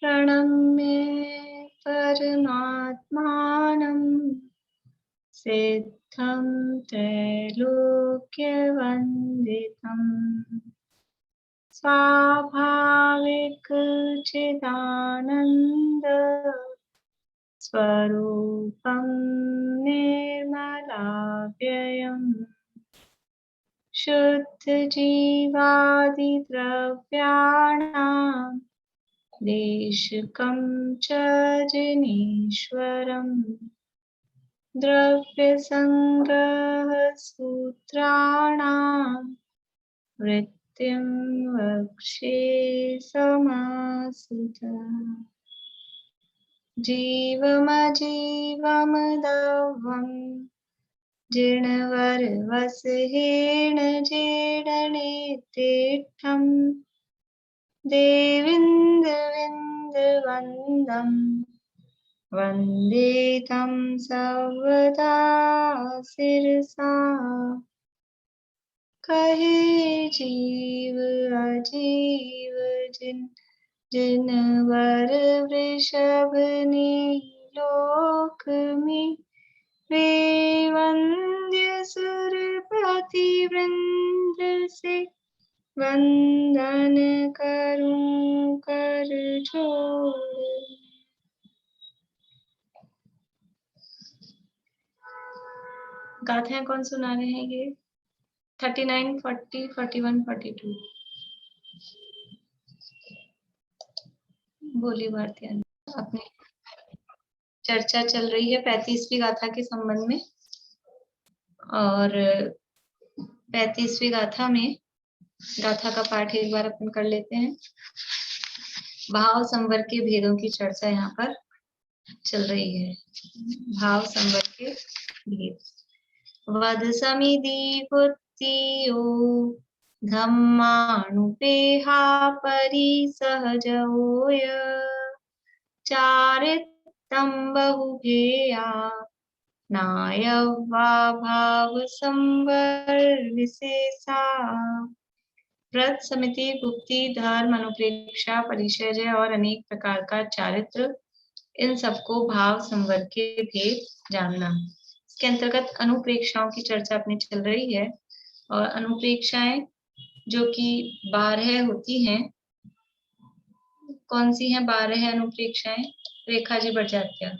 प्रणम्य परमात्मानं सिद्धं त्रैलोक्यवन्दितं स्वाभाविक चिदानन्द स्वरूपं निर्मलाव्ययम् शुद्ध जीवादिद्रव्याणां देशकं च जनीश्वरम् द्रव्यसङ्ग्रहसूत्राणां वृत्तिं वक्ष्ये समासुतः जीवमजीवमदव्यम् जिणवरवसहेण जेडनेत्थं देविन्दविन्दवन्दं वन्दे तं सर्वदा शिरसा कहे जीव अजीव जिनवर वृषभनि लोक में वे वंद्य सुरपति वृंद से वंदन करूं कर जोड़। गाथाएं कौन सुना रहे हैं? ये 39, 40, 41, 42 बोली भारती। अपनी चर्चा चल रही है 35वीं गाथा के संबंध में, और 35वीं गाथा में गाथा का पाठ एक बार अपन कर लेते हैं। भाव संवर के भेदों की चर्चा यहाँ पर चल रही है। भाव संवर के भेद। वद समिधि पुत्तियो धम्मानुपेहा परि सहजोय चारित्तं बहुभेया नायवा भाव संवर विशेषा। व्रत, समिति, गुप्ति, धर्म, अनुप्रेक्षा, परिचर्य और अनेक प्रकार का चारित्र, इन सबको भाव संवर के भेद जानना। इसके अंतर्गत अनुप्रेक्षाओं की चर्चा अपनी चल रही है, और अनुप्रेक्षाएं जो कि 12 होती हैं, कौन सी हैं 12 अनुप्रेक्षाएं? रेखा जी बड़जात्या,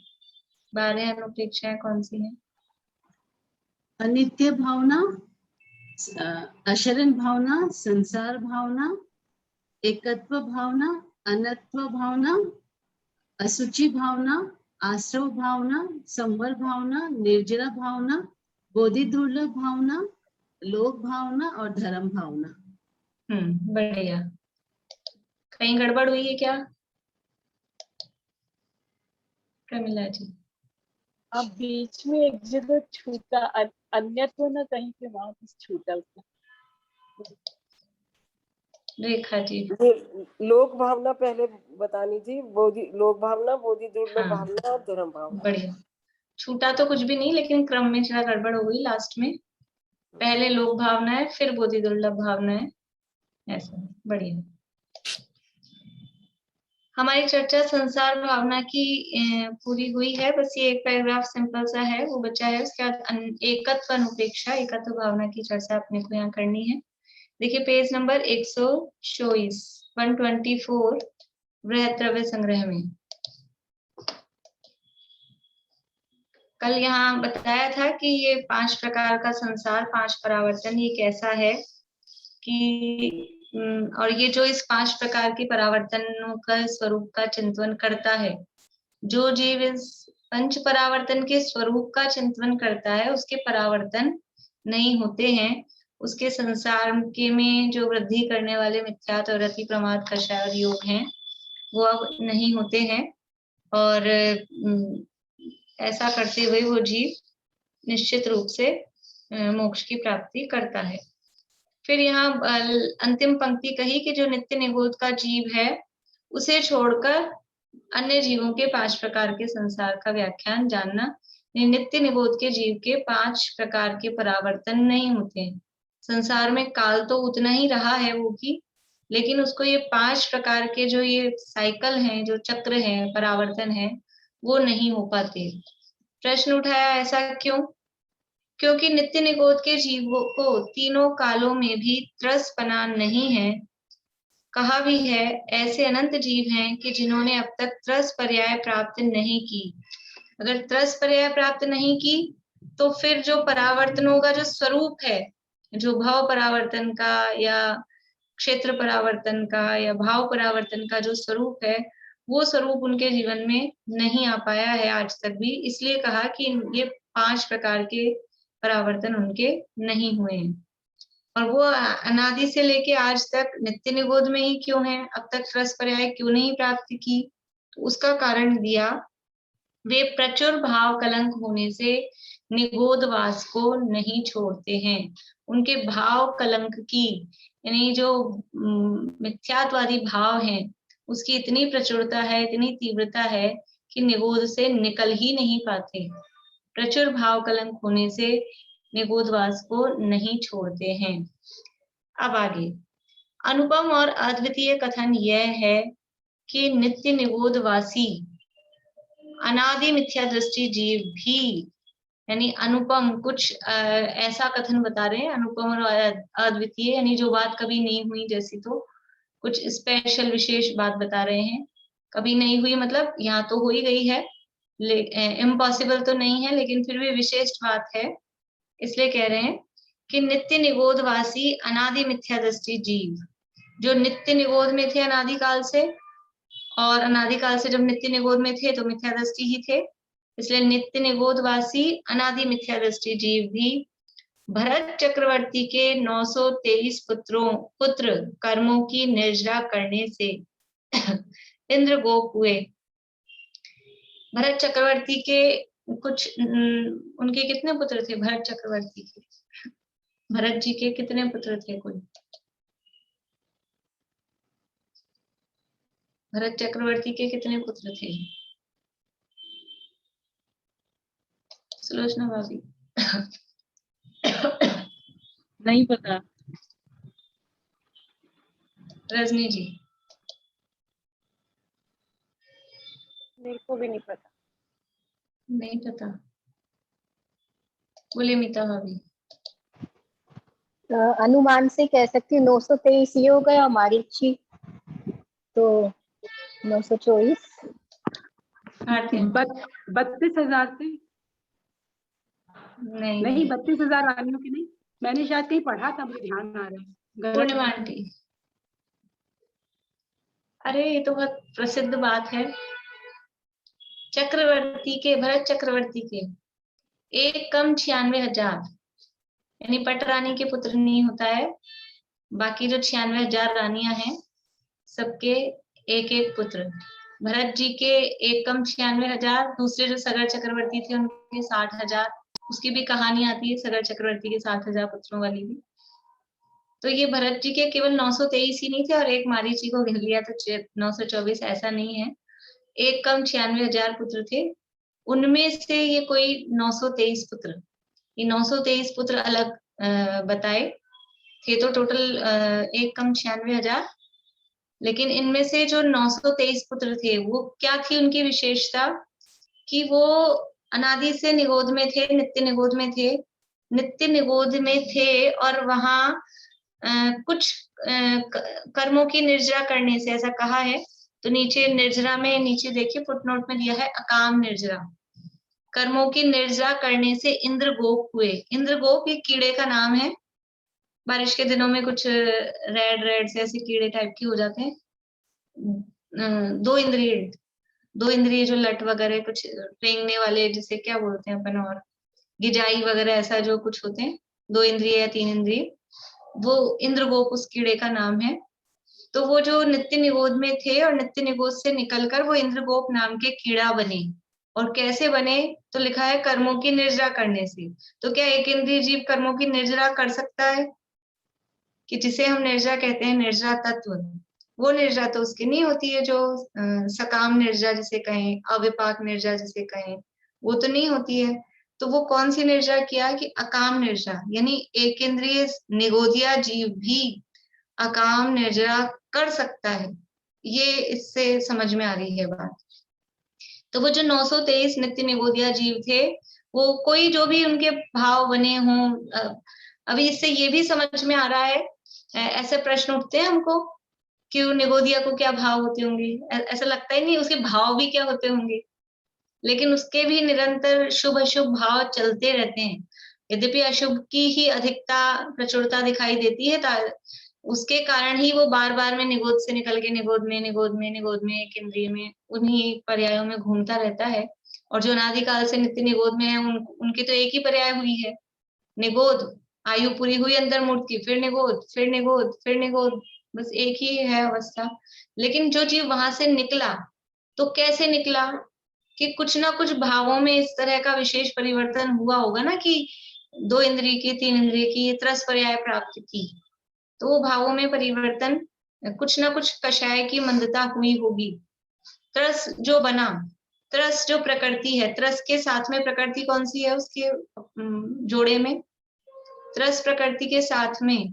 12 अनुप्रेक्षाएं कौन सी हैं? अनित्य भावना, अशरण भावना, संसार भावना, एकत्व भावना, अनत्व भावना, असुचि भावना, आश्रव भावना, संवर भावना, निर्जरा भावना, बोधि दुर्लभ भावना, लोक भावना और धर्म भावना। बढ़िया। कहीं गड़बड़ हुई है क्या प्रमिला जी? अब बीच में एक जगह छूटा, अन्यत्व न कहीं पे वहां कुछ छूटा उसका। रेखा जी, लोक भावना पहले बतानी थी, बोधि लोक भावना, बोधि दुर्लभ भावना और धर्म भावना। बढ़िया। छूटा तो कुछ भी नहीं, लेकिन क्रम में जरा गड़बड़ हो गई लास्ट में। पहले लोक भावना है, फिर बोधि दुर्लभ भावना है, ऐसा। बढ़िया। हमारी चर्चा संसार भावना की पूरी हुई है। बस ये एक पैराग्राफ सिंपल सा है, वो बचा है। उसके बाद एकत्व अनुपेक्षा, एकत्व भावना की चर्चा अपने को यहाँ करनी है। देखिए पेज नंबर 124, 124 बृहद्रव्य संग्रह में। कल यहाँ बताया था कि ये 5 प्रकार का संसार, 5 परावर्तन, ये कैसा है कि और ये जो इस 5 प्रकार के परावर्तनों का स्वरूप का चिंतन करता है, जो जीव इस 5 परावर्तन के स्वरूप का चिंतन करता है, उसके परावर्तन नहीं होते हैं। उसके संसार के में जो वृद्धि करने वाले मिथ्यात्व, रति, प्रमाद, कषाय और योग हैं, वो अब नहीं होते हैं। और ऐसा करते हुए वो जीव निश्चित रूप से मोक्ष की प्राप्ति करता है। फिर यहाँ अंतिम पंक्ति कही कि जो नित्य निबोध का जीव है, उसे छोड़कर अन्य जीवों के 5 प्रकार के संसार का व्याख्यान जानना। नित्य निबोध के जीव के 5 प्रकार के परावर्तन नहीं होते हैं। संसार में काल तो उतना ही रहा है वो की, लेकिन उसको ये 5 प्रकार के जो ये साइकिल हैं, जो चक्र हैं, परावर्तन है, वो नहीं हो पाते। प्रश्न उठाया ऐसा क्यों? क्योंकि नित्य निगोद के जीवों को तीनों कालों में भी त्रसपना नहीं है। कहा भी है, ऐसे अनंत जीव हैं कि जिन्होंने अब तक त्रस पर्याय प्राप्त नहीं की। अगर त्रस पर्याय प्राप्त नहीं की तो फिर जो परावर्तनों का जो स्वरूप है, जो भाव परावर्तन का या क्षेत्र परावर्तन का या भाव परावर्तन का जो स्वरूप है, वो स्वरूप उनके जीवन में नहीं आ पाया है आज तक भी। इसलिए कहा कि ये 5 प्रकार के परावर्तन उनके नहीं हुए हैं। और वो अनादि से लेके आज तक नित्य निगोद में ही क्यों है, अब तक रस पर्याय क्यों नहीं प्राप्त की? तो उसका कारण दिया, वे प्रचुर भाव कलंक होने से निगोदवास को नहीं छोड़ते हैं। उनके भाव कलंक की, यानी जो मिथ्यात्वादी भाव है, उसकी इतनी प्रचुरता है, इतनी तीव्रता है कि निगोद से निकल ही नहीं पाते। प्रचुर भाव कलंक होने से निगोदवास को नहीं छोड़ते हैं। अब आगे अनुपम और अद्वितीय कथन यह है कि नित्य निगोदवासी अनादि मिथ्या दृष्टि जीव भी, यानी अनुपम कुछ ऐसा कथन बता रहे हैं, अनुपम और अद्वितीय, यानी जो बात कभी नहीं हुई जैसी, तो कुछ स्पेशल विशेष बात बता रहे हैं। कभी नहीं हुई मतलब यहाँ तो हो ही गई है, इम्पॉसिबल तो नहीं है, लेकिन फिर भी विशेष बात है, इसलिए कह रहे हैं कि नित्य निगोदवासी अनादि मिथ्या दृष्टि जीव, जो नित्य निगोद में थे अनादिकाल से, और अनादिकाल से जब नित्य निगोद में थे तो मिथ्या दृष्टि ही थे, इसलिए नित्य निगोदवासी अनादि मिथ्या दृष्टि जीव भी भरत चक्रवर्ती के 923 पुत्र कर्मों की निर्जरा करने से इंद्र गोप हुए। भरत चक्रवर्ती के कुछ उनके कितने पुत्र थे? भरत चक्रवर्ती के, भरत जी के कितने पुत्र थे? कुल भरत चक्रवर्ती के कितने पुत्र थे? सुलोचना भाभी नहीं पता। रजनी जी? मेरे को भी नहीं पता। नहीं पता। बोले मीता भाभी। अनुमान से कह सकती हूँ 923 ये हो गया, मारीची तो 924। 32,000 से नहीं 32,000 रानियों की नहीं, मैंने शायद कहीं पढ़ा था, मुझे ध्यान आ रहा है। पूर्णिमा आंटी, अरे ये तो बहुत प्रसिद्ध बात है। चक्रवर्ती के, भरत चक्रवर्ती के 1,96,000, यानी पट रानी के पुत्र नहीं होता है, बाकी जो 96,000 रानियां हैं सबके एक एक पुत्र। भरत जी के 1,96,000, दूसरे जो सगर चक्रवर्ती थे उनके 60,000, उसकी भी कहानी आती है सगर चक्रवर्ती के 60,000 पुत्रों वाली भी। तो ये भरत जी के केवल 923 ही नहीं थे, और एक मारीची को घेर लिया तो 924, ऐसा नहीं है। 1,96,000 पुत्र थे, उनमें से ये कोई 923 पुत्र, ये 923 पुत्र अलग बताए थे, तो टोटल 1,96,000। लेकिन इनमें से जो 923 पुत्र थे, वो क्या थी उनकी विशेषता, कि वो अनादि से निगोद में थे, नित्य निगोद में थे, नित्य निगोद में थे, और वहां कुछ कर्मों की निर्जरा करने से, ऐसा कहा है। तो नीचे निर्जरा में, नीचे देखिए फुटनोट में दिया है अकाम निर्जरा, कर्मों की निर्जरा करने से इंद्र गोप हुए। इंद्र गोप ये कीड़े का नाम है, बारिश के दिनों में कुछ रेड रेड से ऐसे कीड़े टाइप के हो जाते हैं। दो इंद्रिय जो लट वगैरह कुछ रेंगने वाले, जिसे क्या बोलते हैं अपन, और गिजाई वगैरह ऐसा जो कुछ होते हैं, 2 इंद्रिय या 3 इंद्रिय, वो इंद्रगोप उस कीड़े का नाम है। तो वो जो नित्य निगोद में थे और नित्य निगोद से निकलकर वो इंद्रगोप नाम के कीड़ा बने। और कैसे बने? तो लिखा है कर्मों की निर्जरा करने से। तो क्या एक इंद्रिय जीव कर्मों की निर्जरा कर सकता है? कि जिसे हम निर्जरा कहते हैं, निर्जरा तत्व, वो निर्जरा तो उसकी नहीं होती है जो सकाम निर्जरा जिसे कहें, अविपाक निर्जरा जिसे कहें, वो तो नहीं होती है। तो वो कौन सी निर्जरा किया कि अकाम निर्जरा, यानी एक इंद्रिय निगोदिया जीव भी अकाम निर्जरा कर सकता है, ये इससे समझ में आ रही है बात। तो वो जो 923 नित्य निगोदिया जीव थे, वो कोई जो भी उनके भाव बने हों, अभी इससे ये भी समझ में आ रहा है, ऐसे प्रश्न उठते हैं हमको कि निगोदिया को क्या भाव होते होंगे, ऐसा लगता ही नहीं उसके भाव भी क्या होते होंगे, लेकिन उसके भी निरंतर शुभ अशुभ भाव चलते रहते हैं। यद्यपि अशुभ की ही अधिकता प्रचुरता दिखाई देती है, उसके कारण ही वो बार बार में निगोद से निकल के निगोद में एक इंद्रिय में उन्हीं पर्यायों में घूमता रहता है। और जो अनादिकाल से नित्य निगोद में है, उनकी तो एक ही पर्याय हुई है, निगोद। आयु पूरी हुई अंतर्मुक्त की, फिर निगोद, फिर निगोद, फिर निगोद, बस एक ही है अवस्था। लेकिन जो जीव वहां से निकला, तो कैसे निकला कि कुछ ना कुछ भावों में इस तरह का विशेष परिवर्तन हुआ होगा ना, कि 2 इंद्रिय की, 3 इंद्रिय की त्रस पर्याय प्राप्त की, तो वो भावों में परिवर्तन, कुछ ना कुछ कषाय की मंदता हुई होगी। त्रस जो बना, त्रस जो प्रकृति है, त्रस के साथ में प्रकृति कौन सी है उसके जोड़े में, त्रस प्रकृति के साथ में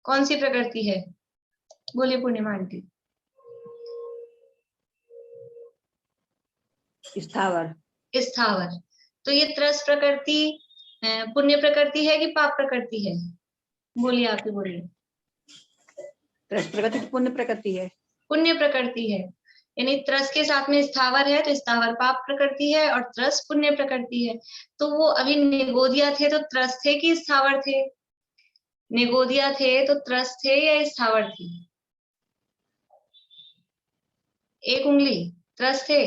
कौन सी प्रकृति है, बोलिए पूर्णिमा आंटी। स्थावर। स्थावर। तो ये त्रस प्रकृति पुण्य प्रकृति है कि पाप प्रकृति है, बोलिए, आप ही बोलिए। त्रस प्रकृति पुण्य प्रकृति है। पुण्य प्रकृति है, यानी त्रस के साथ में स्थावर है, तो स्थावर पाप प्रकृति है और त्रस पुण्य प्रकृति है। तो वो अभी निगोदिया थे तो त्रस थे कि स्थावर थे? निगोदिया थे तो त्रस थे या स्थावर थे? एक उंगली, त्रस थे,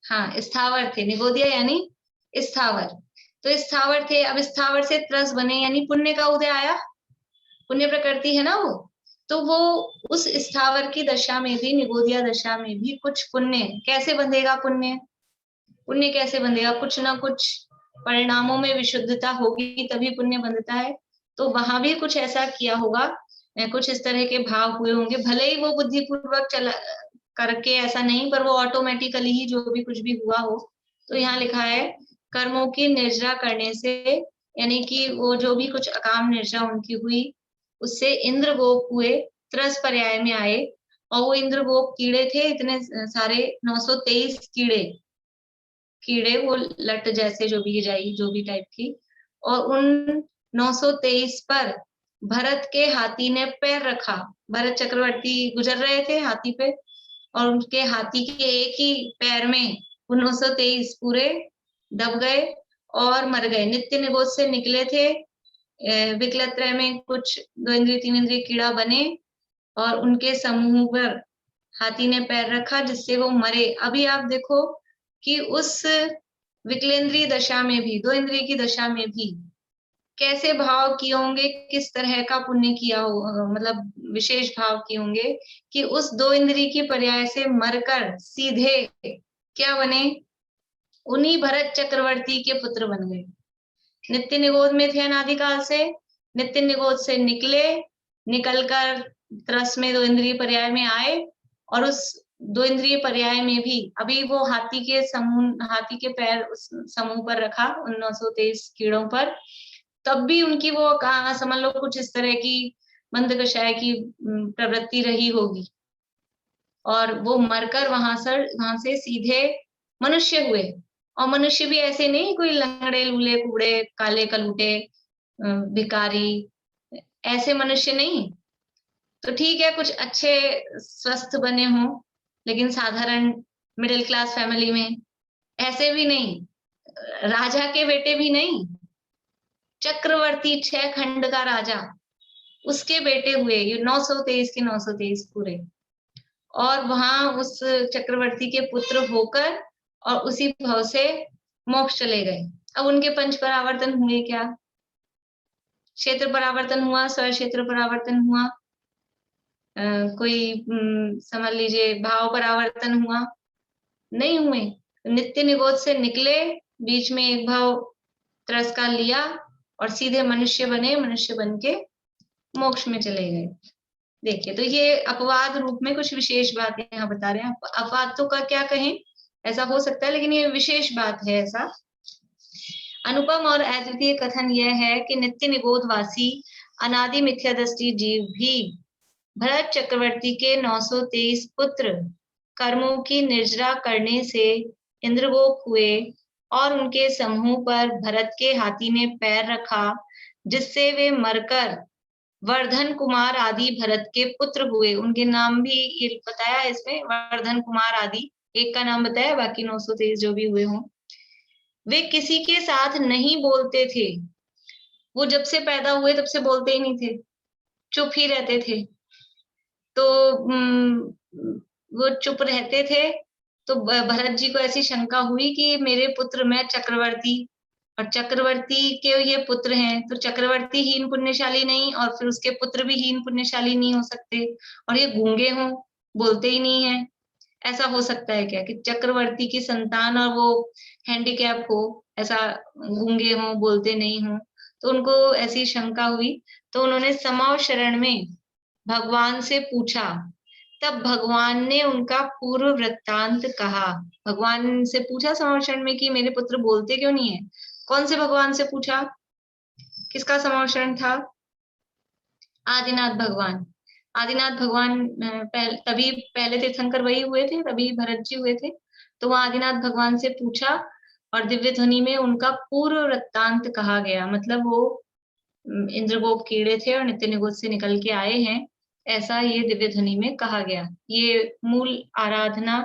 हाँ स्थावर थे। निगोदिया यानी स्थावर, तो स्थावर थे। अब स्थावर से त्रस बने यानी पुण्य का उदय आया, पुण्य प्रकृति है ना वो, तो वो उस स्थावर की दशा में भी, निगोदिया दशा में भी कुछ पुण्य कैसे बंधेगा? पुण्य कैसे बंधेगा? कुछ ना कुछ परिणामों में विशुद्धता होगी तभी पुण्य बंधता है। तो वहां भी कुछ ऐसा किया होगा, कुछ इस तरह के भाव हुए होंगे, भले ही वो बुद्धिपूर्वक चला करके ऐसा नहीं, पर वो ऑटोमेटिकली ही जो भी कुछ भी हुआ हो। तो यहाँ लिखा है कर्मों की निर्जरा करने से, यानी कि वो जो भी कुछ अकाम निर्जरा उनकी हुई, उससे इंद्र गोप हुए, त्रस पर्याय में आए, और वो इंद्र गोप कीड़े थे, इतने सारे 923 कीड़े, वो लट जैसे जो भी जाई, जो भी टाइप की, और उन 923 पर भरत के हाथी ने पैर रखा। भरत चक्रवर्ती गुजर रहे थे हाथी पे, और उनके हाथी के एक ही पैर में 923 पूरे दब गए और मर गए। नित्य निगोद से निकले थे, विकलत्रय में कुछ 2 इंद्रिय 3 इंद्रिय कीड़ा बने, और उनके समूह पर हाथी ने पैर रखा जिससे वो मरे। अभी आप देखो कि उस विकलेंद्रीय दशा में भी, 2 इंद्रिय की दशा में भी कैसे भाव किए होंगे, किस तरह का पुण्य किया हो, मतलब विशेष भाव किए होंगे कि उस 2 इंद्रिय की पर्याय से मरकर सीधे क्या बने? उन्हीं भरत चक्रवर्ती के पुत्र बन गए। नित्य निगोद में थे अनादिकाल से, नित्य निगोद से निकले, निकलकर त्रस में 2 इंद्रिय पर्याय में आए, और उस 2 इंद्रिय पर्याय में भी अभी वो हाथी के पैर उस समूह पर रखा, उन 923 कीड़ों पर, तब भी उनकी वो समझ लो कुछ इस तरह की मंद कषाय की प्रवृत्ति रही होगी, और वो मरकर वहां से सीधे मनुष्य हुए। और मनुष्य भी ऐसे नहीं कोई लंगड़े लूले कुबड़े काले कलूटे भिखारी, ऐसे मनुष्य नहीं। तो ठीक है कुछ अच्छे स्वस्थ बने हों, लेकिन साधारण मिडिल क्लास फैमिली में, ऐसे भी नहीं, राजा के बेटे भी नहीं, चक्रवर्ती 6 खंड का राजा, उसके बेटे हुए ये 923 के 923 पूरे, और वहां उस चक्रवर्ती के पुत्र होकर और उसी भाव से मोक्ष चले गए। अब उनके पंच परावर्तन हुए क्या? क्षेत्र परावर्तन हुआ, स्वर क्षेत्र परावर्तन हुआ, कोई समझ लीजिए भाव परावर्तन हुआ? नहीं हुए। नित्य निगोद से निकले, बीच में एक भाव त्रस का लिया और सीधे मनुष्य बने, मनुष्य बन के मोक्ष में चले गए। देखिए, तो ये अपवाद रूप में कुछ विशेष बात यहाँ बता रहे हैं। अपवाद तो का क्या कहें, ऐसा हो सकता है, लेकिन ये विशेष बात है ऐसा। अनुपम और अद्वितीय कथन यह है कि नित्य निगोद वासी अनादि मिथ्या दृष्टि जीव भी भरत चक्रवर्ती के 923 पुत्र कर्मों की निर्जरा करने से इंद्रगोप हुए और उनके समूह पर भरत के हाथी ने पैर रखा, जिससे वे मरकर वर्धन कुमार आदि भरत के पुत्र हुए। उनके नाम भी ये बताया है इसमें, वर्धन कुमार आदि, एक का नाम बताया, बाकी 923 जो भी हुए हों। वे किसी के साथ नहीं बोलते थे। वो जब से पैदा हुए तब से बोलते ही नहीं थे, चुप ही रहते थे। तो वो चुप रहते थे। तो भरत जी को ऐसी शंका हुई कि मेरे पुत्र, मैं चक्रवर्ती और चक्रवर्ती के ये पुत्र हैं, तो चक्रवर्ती हीन पुण्यशाली नहीं और फिर उसके पुत्र भी हीन पुण्यशाली नहीं हो सकते, और ये गूंगे हों, बोलते ही नहीं है। ऐसा हो सकता है क्या कि चक्रवर्ती की संतान और वो हैंडीकैप हो, ऐसा गूंगे हों, बोलते नहीं हो? तो उनको ऐसी शंका हुई, तो उन्होंने समाव शरण में भगवान से पूछा। तब भगवान ने उनका पूर्व वृत्तांत कहा। भगवान से पूछा समाव शरण में कि मेरे पुत्र बोलते क्यों नहीं है। कौन से भगवान से पूछा? किसका समाव शरण था? आदिनाथ भगवान। आदिनाथ भगवान तभी पहले तीर्थंकर वही हुए थे, तभी भरत जी हुए थे। तो वहां आदिनाथ भगवान से पूछा और दिव्य ध्वनि में उनका पूर्व वृत्तांत कहा गया। मतलब वो इंद्रगोप कीड़े थे और नित्य निगोद से निकल के आए हैं, ऐसा ये दिव्य ध्वनि में कहा गया। ये मूल आराधना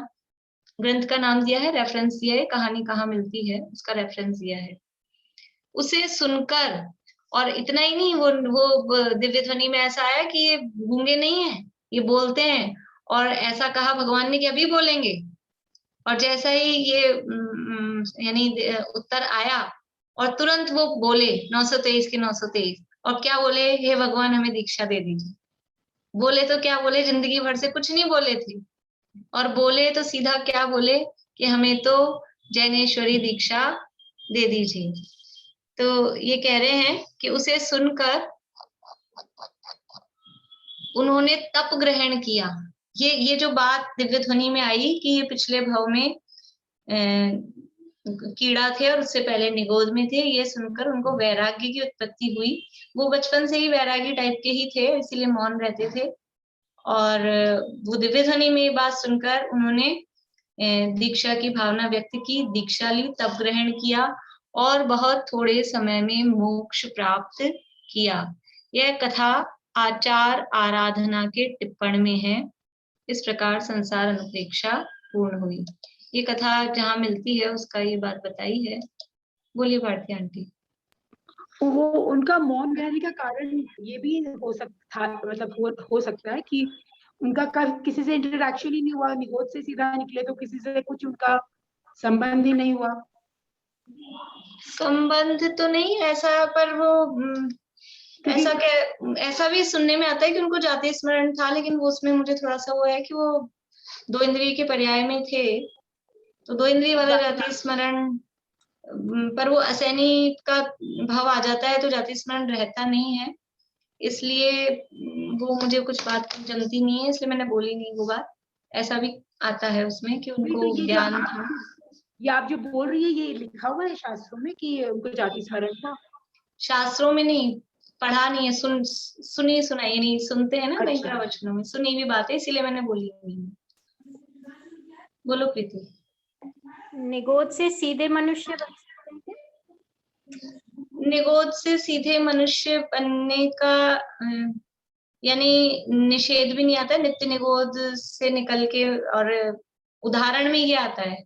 ग्रंथ का नाम दिया है, रेफरेंस दिया है, कहानी कहाँ मिलती है उसका रेफरेंस दिया है। उसे सुनकर, और इतना ही नहीं, वो दिव्य ध्वनि में ऐसा आया कि ये गूंगे नहीं है, ये बोलते हैं, और ऐसा कहा भगवान ने कि अभी बोलेंगे। और जैसा ही ये यानी उत्तर आया और तुरंत वो बोले 923 के 923। और क्या बोले? हे भगवान, हमें दीक्षा दे दीजिए। बोले तो क्या बोले, जिंदगी भर से कुछ नहीं बोले थे, और बोले तो सीधा क्या बोले कि हमें तो जैनेश्वरी दीक्षा दे दीजिए। तो ये कह रहे हैं कि उसे सुनकर उन्होंने तप ग्रहण किया। ये जो बात दिव्य ध्वनि में आई कि ये पिछले भव में कीड़ा थे और उससे पहले निगोद में थे, ये सुनकर उनको वैराग्य की उत्पत्ति हुई। वो बचपन से ही वैरागी टाइप के ही थे, इसीलिए मौन रहते थे। और वो दिव्य ध्वनि में ये बात सुनकर उन्होंने दीक्षा की भावना व्यक्त की, दीक्षा ली, तप ग्रहण किया और बहुत थोड़े समय में मोक्ष प्राप्त किया। यह कथा आचार आराधना के टिप्पण में है। इस प्रकार संसार अनुप्रेक्षा पूर्ण हुई। ये कथा जहाँ मिलती है उसका ये बात बताई है। बोलिए भारती आंटी। वो उनका मौन रहने का कारण ये भी हो सकता, मतलब हो सकता है कि उनका किसी से इंटरेक्शन ही नहीं हुआ, निगोद से सीधा निकले तो किसी से कुछ उनका संबंध ही नहीं हुआ। संबंध तो नहीं ऐसा, पर वो ऐसा भी सुनने में आता है कि उनको जाति स्मरण था, लेकिन वो उसमें मुझे थोड़ा सा वो है कि वो 2 इंद्रिय के पर्याय में थे, तो 2 इंद्रिय वाला जाति स्मरण, पर वो असैनी का भाव आ जाता है तो जाति स्मरण रहता नहीं है, इसलिए वो मुझे कुछ बात जमती नहीं है, इसलिए मैंने बोली नहीं वो बात। ऐसा भी आता है उसमें कि उनको ज्ञान था। ये आप जो बोल रही है ये लिखा हुआ है शास्त्रों में कि उनको जाति स्मरण था? शास्त्रों में नहीं, पढ़ा नहीं है, सुनी सुनाई नहीं, सुनते हैं ना कई प्रवचनों में, सुनी हुई बात है, इसीलिए मैंने बोली नहीं। बोलो प्रीति। निगोद से सीधे मनुष्य निगोद से सीधे मनुष्य बनने का यानी निषेध भी नहीं आता, नित्य निगोद से निकल के, और उदाहरण में ये आता है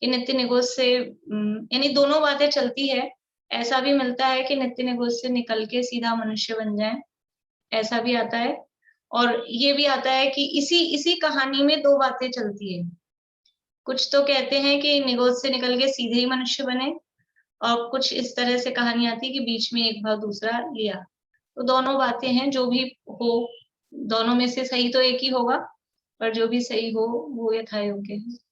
कि नित्य निगोद से, यानी दोनों बातें चलती है। ऐसा भी मिलता है कि नित्य निगोद से निकल के सीधा मनुष्य बन जाए, ऐसा भी आता है। और ये भी आता है कि इसी कहानी में 2 बातें चलती है। कुछ तो कहते हैं कि निगोद से निकल के सीधे ही मनुष्य बने, और कुछ इस तरह से कहानी आती है कि बीच में एक भाव दूसरा लिया। तो दोनों बातें हैं, जो भी हो, दोनों में से सही तो एक ही होगा, पर जो भी सही हो वो यथा योग्य है।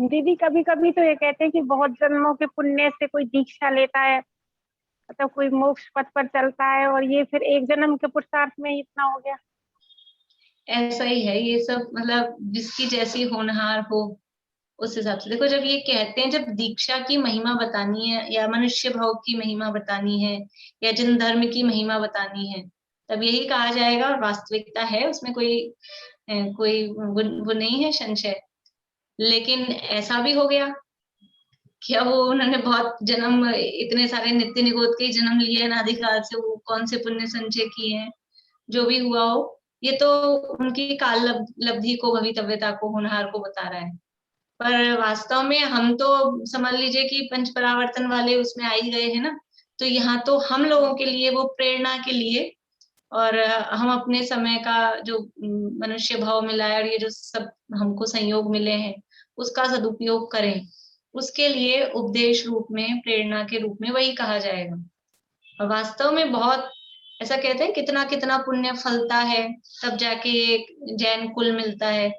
दीदी कभी कभी तो ये कहते हैं कि बहुत जन्मों के पुण्य से कोई दीक्षा लेता है, मतलब कोई मोक्ष पथ पर चलता है, और ये फिर एक जन्म के पुरुषार्थ में ही इतना हो गया। ऐसा ही है ये सब, मतलब जिसकी जैसी होनहार हो उस हिसाब से देखो, जब ये कहते हैं, जब दीक्षा की महिमा बतानी है या मनुष्य भाव की महिमा बतानी है या जन धर्म की महिमा बतानी है, तब यही कहा जाएगा, और वास्तविकता है, उसमें कोई वो नहीं है संशय। लेकिन ऐसा भी हो गया कि अब वो उन्होंने बहुत जन्म, इतने सारे नित्य निगोद के जन्म लिए अनादिकाल से, वो कौन से पुण्य संचय किए हैं, जो भी हुआ हो, ये तो उनकी काल लब्धि को, भवितव्यता को, होनहार को बता रहा है। पर वास्तव में हम तो समझ लीजिए कि पंच परावर्तन वाले उसमें आ ही गए हैं ना, तो यहाँ तो हम लोगों के लिए वो प्रेरणा के लिए, और हम अपने समय का जो मनुष्य भाव मिला है और ये जो सब हमको संयोग मिले हैं उसका सदुपयोग करें, उसके लिए उपदेश रूप में, प्रेरणा के रूप में वही कहा जाएगा। और वास्तव में बहुत ऐसा कहते हैं, कितना कितना पुण्य फलता है तब जाके एक जैन कुल मिलता है,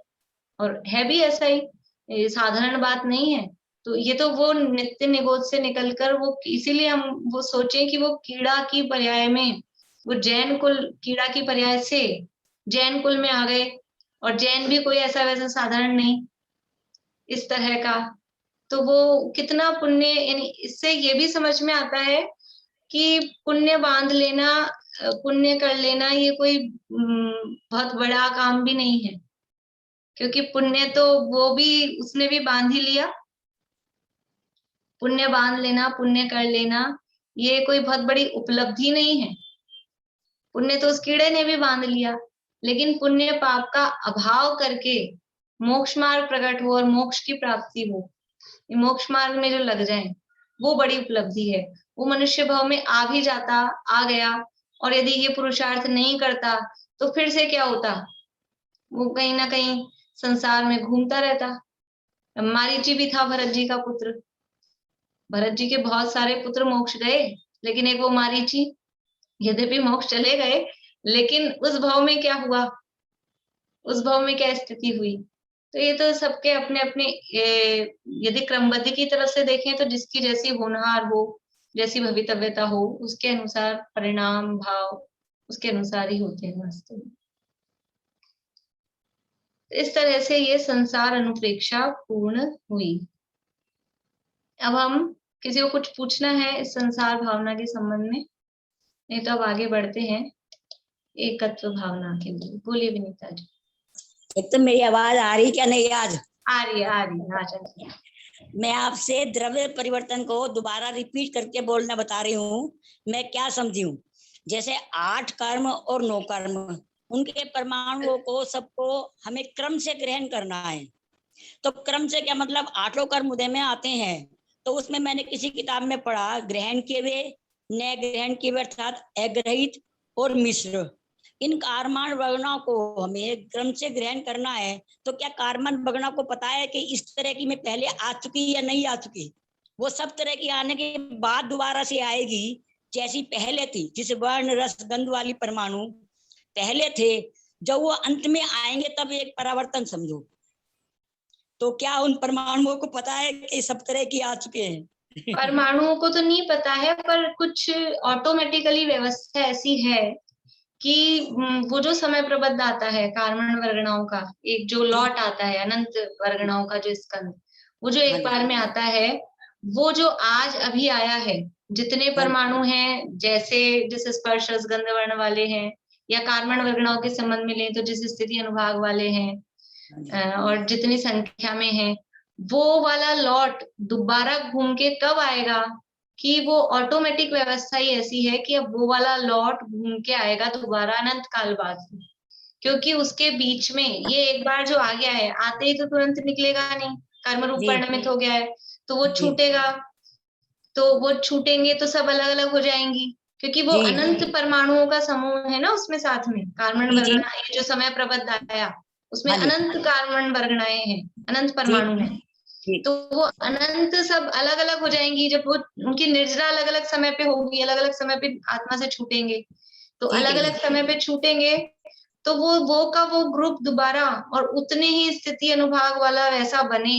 और है भी ऐसा ही, ये साधारण बात नहीं है। तो ये तो वो नित्य निगोद से निकलकर, वो इसीलिए हम वो सोचे कि वो कीड़ा की पर्याय में, वो जैन कुल कीड़ा की पर्याय से जैन कुल में आ गए, और जैन भी कोई ऐसा वैसा साधारण नहीं इस तरह का। तो वो कितना पुण्य, यानी इससे ये भी समझ में आता है कि पुण्य बांध लेना, पुण्य कर लेना, ये कोई बहुत बड़ा काम भी नहीं है, क्योंकि पुण्य तो वो भी, उसने भी बांध ही लिया। पुण्य बांध लेना, पुण्य कर लेना, ये कोई बहुत बड़ी उपलब्धि नहीं है। पुण्य तो उस कीड़े ने भी बांध लिया, लेकिन पुण्य पाप का अभाव करके मोक्ष मार्ग प्रकट हो और मोक्ष की प्राप्ति हो, मोक्ष मार्ग में जो लग जाए, वो बड़ी उपलब्धि है। वो मनुष्य भाव में आ भी जाता, आ गया, और यदि ये पुरुषार्थ नहीं करता तो फिर से क्या होता, वो कहीं ना कहीं संसार में घूमता रहता। मारीची भी था भरत जी का पुत्र, भरत जी के बहुत सारे पुत्र मोक्ष गए, लेकिन एक वो मारीची, यद्यपि मोक्ष चले गए, लेकिन उस भाव में क्या हुआ, उस भाव में क्या स्थिति हुई। तो ये तो सबके अपने अपने, यदि क्रमबद्ध की तरफ से देखें तो जिसकी जैसी होनहार हो, जैसी भवितव्यता हो, उसके अनुसार परिणाम भाव उसके अनुसार ही होते हैं वास्तव में। इस तरह से ये संसार अनुप्रेक्षा पूर्ण हुई। अब हम किसी को कुछ पूछना है इस संसार भावना के संबंध में, नहीं तो अब आगे बढ़ते हैं एकत्व भावना के लिए। बोलिए विनीता जी। एक तो मेरी आवाज आ रही क्या नहीं आज? आ रही है। मैं आपसे द्रव्य परिवर्तन को दोबारा रिपीट करके बोलना बता रही हूँ। मैं क्या समझी हूँ, जैसे 8 कर्म और 9 कर्म, उनके परमाणुओं को सबको हमें क्रम से ग्रहण करना है। तो क्रम से क्या मतलब, 8 कर्म उदय में आते हैं, तो उसमें मैंने किसी किताब में पढ़ा, ग्रहण किए हुए, न ग्रहण किए हुए अर्थात अग्रहित और मिश्र, इन कार्मान वर्णों को हमें क्रम से ग्रहण करना है। तो क्या कार्मान वर्णों को पता है कि इस तरह की मैं पहले आ चुकी या नहीं आ चुकी? वो सब तरह की आने के बाद दोबारा से आएगी जैसी पहले थी। जिस वर्ण रस गंध वाली परमाणु पहले थे, जब वो अंत में आएंगे तब एक परावर्तन समझो। तो क्या उन परमाणुओं को पता है कि सब तरह की आ चुके हैं? परमाणुओं को तो नहीं पता है, पर कुछ ऑटोमेटिकली व्यवस्था ऐसी है कि वो जो समय प्रबद्ध आता है कार्बन वर्गणाओं का, एक जो लॉट आता है अनंत वर्गणाओं का जो स्कंद, वो जो एक बार में आता है, वो जो आज अभी आया है, जितने परमाणु हैं, जैसे जिस स्पर्श रस गंध वर्ण वाले हैं, या कार्बन वर्गणाओं के संबंध में लें तो जिस स्थिति अनुभाग वाले हैं, और जितनी संख्या में है, वो वाला लॉट दोबारा घूम के कब आएगा कि वो ऑटोमेटिक व्यवस्था ही ऐसी है कि अब वो वाला लॉट घूम के आएगा दोबारा अनंत काल बाद, क्योंकि उसके बीच में ये एक बार जो आ गया है, आते ही तो तुरंत निकलेगा नहीं, कर्म रूप परिणमित हो गया है, तो वो छूटेगा, तो वो छूटेंगे तो सब अलग अलग हो जाएंगी, क्योंकि वो अनंत परमाणुओं का समूह है ना उसमें साथ में कार्बन वर्गना, ये जो समय प्रबद्ध आया उसमें अनंत कार्बन वर्गनाएं हैं, अनंत परमाणु हैं, तो वो अनंत सब अलग अलग हो जाएंगी। जब वो उनकी निर्जरा अलग अलग समय पे होगी, अलग अलग समय पे आत्मा से छूटेंगे, तो अलग अलग समय पे छूटेंगे, तो वो का वो ग्रुप दोबारा और उतने ही स्थिति अनुभाग वाला वैसा बने,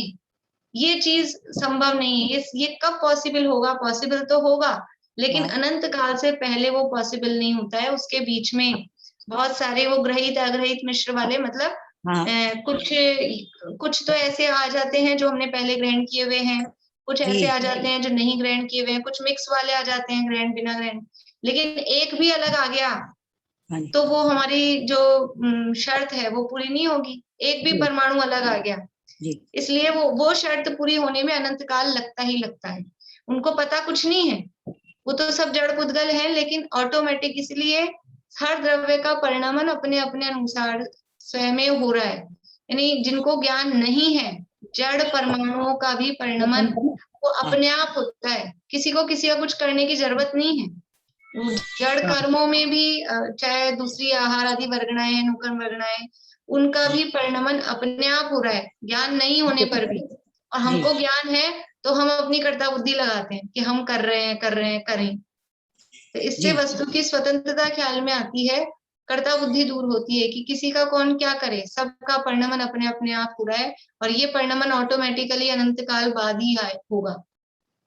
ये चीज संभव नहीं है। ये कब पॉसिबल होगा? पॉसिबल तो होगा, लेकिन अनंत काल से पहले वो पॉसिबल नहीं होता है। उसके बीच में बहुत सारे वो ग्रहित अग्रहित मिश्र वाले, मतलब हाँ कुछ तो ऐसे आ जाते हैं जो हमने पहले ग्रहण किए हुए हैं, कुछ जी ऐसे आ जाते हैं जो नहीं ग्रहण किए हुए हैं, कुछ मिक्स वाले आ जाते हैं ग्रहण बिना ग्रहण। लेकिन एक भी अलग आ गया हाँ जी तो वो हमारी जो शर्त है वो पूरी नहीं होगी। एक भी जी परमाणु अलग आ गया, जी इसलिए वो शर्त पूरी होने में अनंत काल लगता ही लगता है। उनको पता कुछ नहीं है, वो तो सब जड़ पुद्गल है, लेकिन ऑटोमेटिक इसलिए हर द्रव्य का परिणमन अपने अपने अनुसार स्वयं हो रहा है। यानी जिनको ज्ञान नहीं है, जड़ परमाणुओं का भी परिणमन वो हाँ अपने आप होता है, किसी को किसी का कुछ करने की जरूरत नहीं है। जड़ हाँ कर्मों में भी चाहे दूसरी आहार आदि वर्गणाएं, नुकर्म वर्गणाएं, उनका भी परिणमन अपने आप हो रहा है, ज्ञान नहीं होने पर भी। और जी हमको ज्ञान है तो हम अपनी कर्ता बुद्धि लगाते हैं कि हम कर रहे हैं करें। तो इससे जी वस्तु की स्वतंत्रता ख्याल में आती है, कर्ता बुद्धि दूर होती है कि किसी का कौन क्या करे, सबका परिणमन अपने अपने आप हो रहा है। और ये परिणमन ऑटोमेटिकली अनंत काल बाद ही होगा।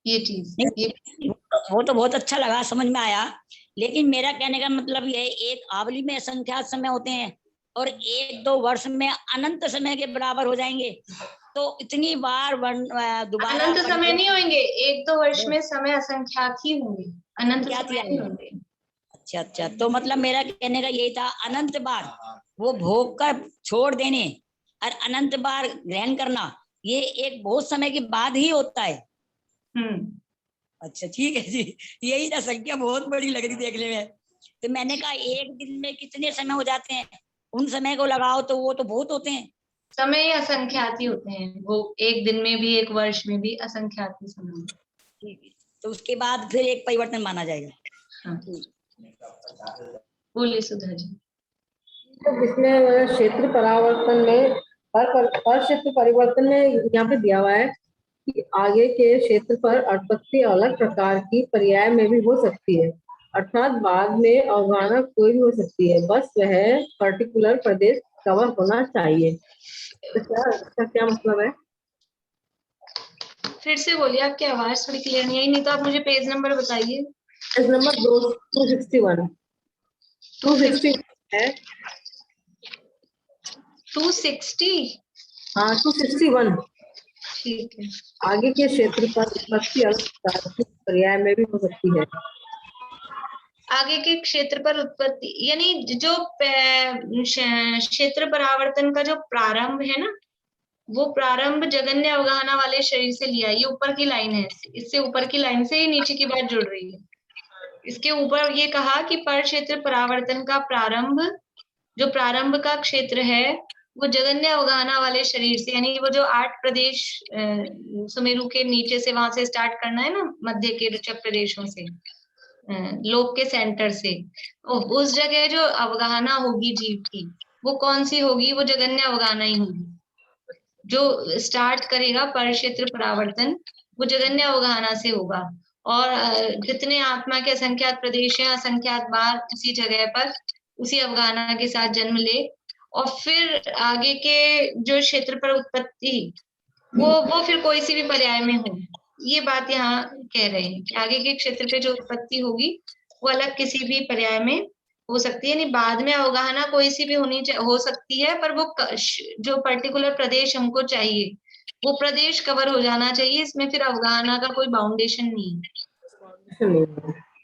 ये चीज नहीं ये वो तो बहुत अच्छा लगा, समझ में आया। लेकिन मेरा कहने का मतलब ये है, एक आवली में असंख्यात समय होते हैं और 1-2 वर्ष में अनंत समय के बराबर हो जाएंगे, तो इतनी बार दोबारा अनंत समय नहीं होंगे, 1-2 वर्ष में समय असंख्यात ही होंगे, अनंत क्या समय नहीं होंगे। अच्छा अच्छा, तो मतलब मेरा कहने का यही था, अनंत बार वो भोग कर छोड़ देने और अनंत बार ग्रहण करना, ये एक बहुत समय के बाद ही होता है। अच्छा ठीक है जी, यही था, संख्या बहुत बड़ी लग रही देखने में। तो मैंने कहा एक दिन में कितने समय हो जाते हैं, उन समय को लगाओ तो वो तो बहुत होते हैं। समय असंख्यात ही होते हैं, वो एक दिन में भी, एक वर्ष में भी असंख्यात ही समय होते ठीक है, तो उसके बाद फिर एक परिवर्तन माना जाएगा। हैं। बोलिए सुधा जी। तो जिसमें क्षेत्र परावर्तन में हर क्षेत्र परिवर्तन में यहाँ पे दिया हुआ है कि आगे के क्षेत्र पर उत्पत्ति अलग प्रकार की पर्याय में भी हो सकती है, अर्थात बाद में अवगाहना कोई भी हो सकती है, बस वह पर्टिकुलर प्रदेश कवर होना चाहिए। तो इसका क्या मतलब है? फिर से बोलिए, आपकी आवाज थोड़ी क्लियर नहीं आई, नहीं तो आप मुझे पेज नंबर बताइए। पेज नंबर 261 है। 260? हाँ 261। ठीक है। आगे के क्षेत्र पर उत्पत्ति अलग प्रकार की पर्याय में भी हो सकती है। आगे के क्षेत्र पर उत्पत्ति यानी जो क्षेत्र परावर्तन का जो प्रारंभ है ना, वो प्रारंभ जगन्य अवगाहना वाले शरीर से लिया। ये ऊपर की लाइन है, इससे ऊपर की लाइन से ही नीचे की बात जुड़ रही है। इसके ऊपर ये कहा कि पर क्षेत्र परावर्तन का प्रारंभ, जो प्रारंभ का क्षेत्र है वो जगन्य अवगाहना वाले शरीर से, यानी वो जो 8 प्रदेश सुमेरु के नीचे से, वहां से स्टार्ट करना है ना, मध्य के रुचक प्रदेशों से, लोक के सेंटर से, उस जगह जो अवगाहना होगी जीव की, वो कौन सी होगी? वो जगन्य अवगाहना ही होगी। जो स्टार्ट करेगा पर क्षेत्र परावर्तन, वो जगन्य अवगाहना से होगा। और जितने आत्मा के असंख्यात प्रदेश हैं, असंख्यात बार उसी जगह पर उसी अवगाहना के साथ जन्म ले, और फिर आगे के जो क्षेत्र पर उत्पत्ति, वो फिर कोई सी भी पर्याय में हो। ये बात यहाँ कह रहे हैं कि आगे के क्षेत्र पे जो उत्पत्ति होगी वो अलग किसी भी पर्याय में हो सकती है। यानी बाद में अवगाहना कोई सी भी हो सकती है, पर वो जो पर्टिकुलर प्रदेश हमको चाहिए, वो प्रदेश कवर हो जाना चाहिए। इसमें फिर अवगाहना का कोई बाउंडेशन नहीं है।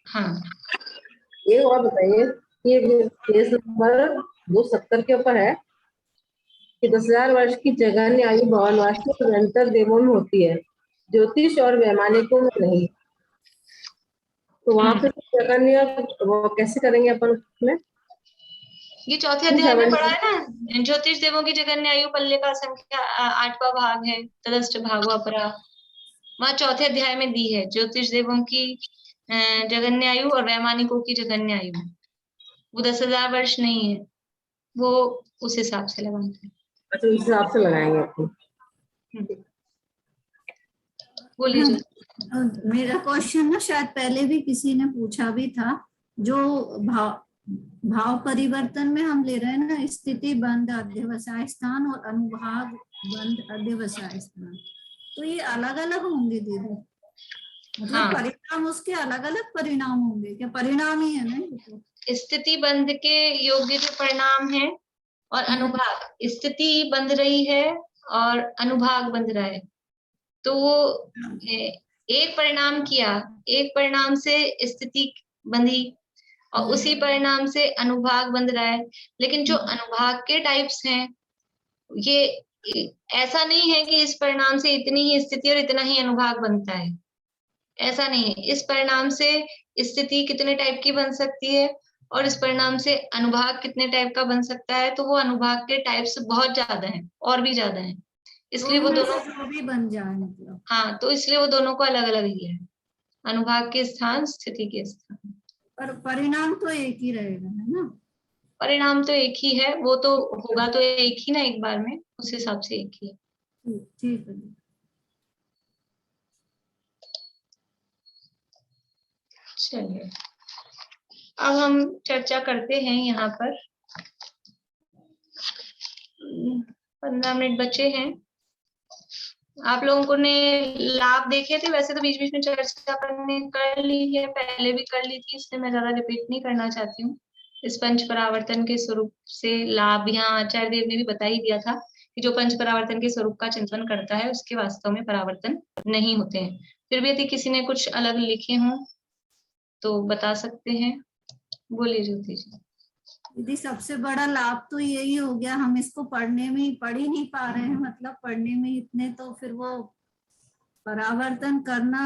हाँ, एक और बताइए कि ये पेज नंबर 270 के ऊपर है कि 10,000 वर्ष की जगन्य आयु भवनवासी और निरंतर देवों में होती है, ज्योतिष और वैमानिकों में नहीं। तो वहां पे जगन्य वो कैसे करेंगे अपन उसमें? ये चौथे अध्याय में पढ़ा है ना, ज्योतिष देवों की जगन्य आयु पल्ले का संख्या 8वां भाग है, तदस्थ भागवा परा, वहां चौथे अध्याय में दी है ज्योतिष देवों की जगन्य आयु और वैमानिकों की जगन्य आयु। वो 10,000 वर्ष नहीं है, वो उस हिसाब से लगाते हैं। अच्छा, उस हिसाब से लगाएंगे अपन। बोलिए। मेरा क्वेश्चन ना शायद पहले भी किसी ने पूछा भी था, जो भाव परिवर्तन में हम ले रहे हैं ना, स्थिति बंध अध्यवसाय स्थान और अनुभाग बंध अध्यवसाय स्थान, तो ये अलग अलग होंगे दीदी? मतलब हाँ। परिणाम उसके अलग अलग परिणाम होंगे क्या? परिणाम ही है ना? स्थिति बंध के योग्य जो परिणाम है और अनुभाग, स्थिति बंध रही है और अनुभाग बंध रहा है, तो वो एक परिणाम किया, एक परिणाम से स्थिति बंधी और उसी परिणाम से अनुभाग बंध रहा है। लेकिन जो अनुभाग के टाइप्स हैं, ये ऐसा नहीं है कि इस परिणाम से इतनी ही स्थिति और इतना ही अनुभाग बनता है, ऐसा नहीं है। इस परिणाम से स्थिति कितने टाइप की बन सकती है और इस परिणाम से अनुभाग कितने टाइप का बन सकता है, तो वो अनुभाग के टाइप्स बहुत ज्यादा हैं, और भी ज्यादा हैं, इसलिए वो दोनों जो भी बन जाए मतलब। हाँ, तो इसलिए वो दोनों को अलग अलग ही है, अनुभाग के स्थान, स्थिति के स्थान। पर परिणाम तो एक ही रहेगा, है ना? परिणाम तो एक ही है, वो तो होगा तो एक ही ना, एक बार में, उस हिसाब से एक ही है। ठीक है। चलिए, अब हम चर्चा करते हैं यहाँ पर। 15 मिनट बचे हैं। आप लोगों ने लाभ देखे थे, वैसे तो बीच बीच में चर्चा आपने कर ली है, पहले भी कर ली थी, इसलिए मैं ज्यादा रिपीट नहीं करना चाहती हूँ। इस पंच परावर्तन के स्वरूप से लाभ यहाँ आचार्य देव ने भी बता ही दिया था कि जो पंच परावर्तन के स्वरूप का चिंतन करता है उसके वास्तव में परावर्तन नहीं होते हैं। फिर भी यदि किसी ने कुछ अलग लिखे हों तो बता सकते हैं। बोलिए ज्योति जी। दीदी, सबसे बड़ा लाभ तो यही हो गया, हम इसको पढ़ने में पढ़ ही नहीं पा रहे हैं, मतलब पढ़ने में इतने, तो फिर वो परावर्तन करना